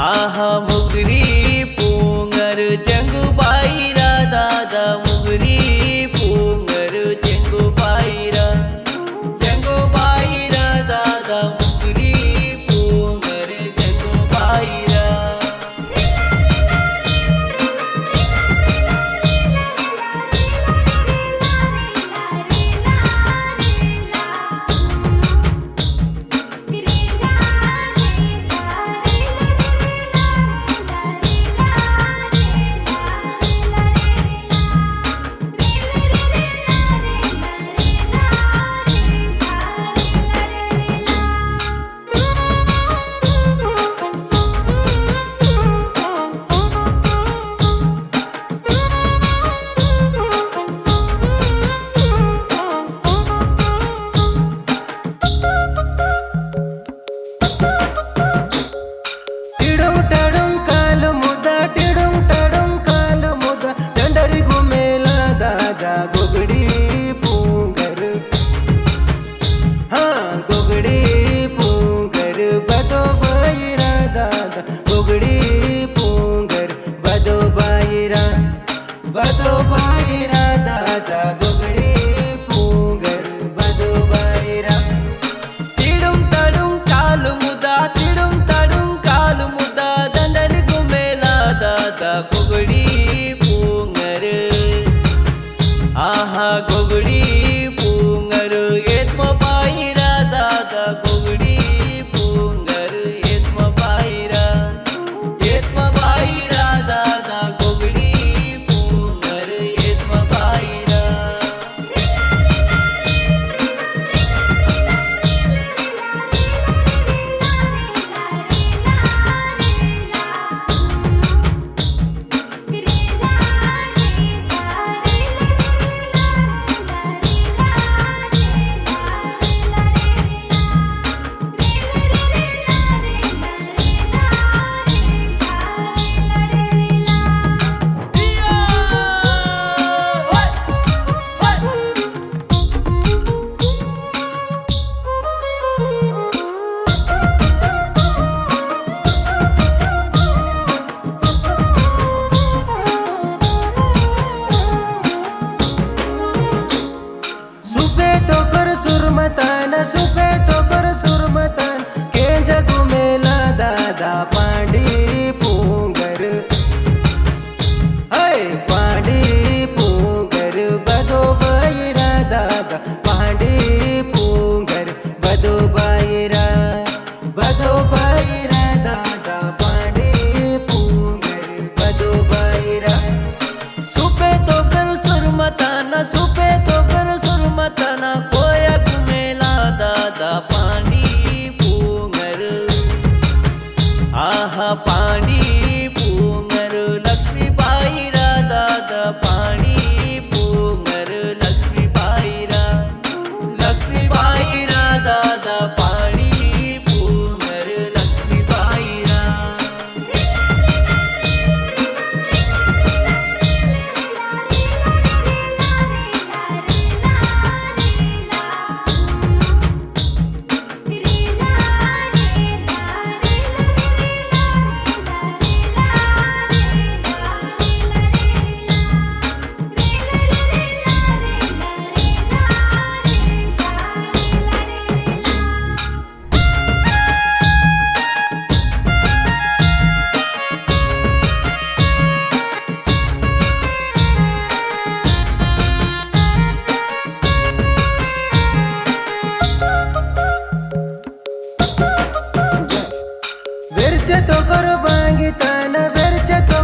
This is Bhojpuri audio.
आहा मुगरी पुंगर जंगू बाईरा दादा मुगरी पुंगर जंगू बाईरा दादा मुगरी पुंगर जंगू बाईरा बदो बाईरा दादा गोगड़ी पुंगर बदो बाईरा तिडुम तडुम काल मुदा तिडुम तडुम काल मुदा दंडल गुमेला दादा गोगड़ी पुंगर आहा गोगड़ी पुंगर येत्म बाईरा दादा गोगड़ी पुंगर येत्म बाईरा दादा गोगड़ी सुपे तो कर सुरमतन के जगु मेला दादा पांडी पुंगर पांडी पुंगर बदो बाईरा दादा पांडी पुंगर बदो बाईरा दादा पांडी पुंगर बदो बाईरा सुपे तो कर सुरमताना सुपे तो कर सुरमताना कोया दादा पांडी पुंगर आहा पांडी पुंगर लक्ष्मी बाईरा दादा पांडी पुंगर लक्ष्मी बाईरा दादा पांडी पुंगर लक्ष्मी बाईरा तो कर बांगी ताना वेरचे तो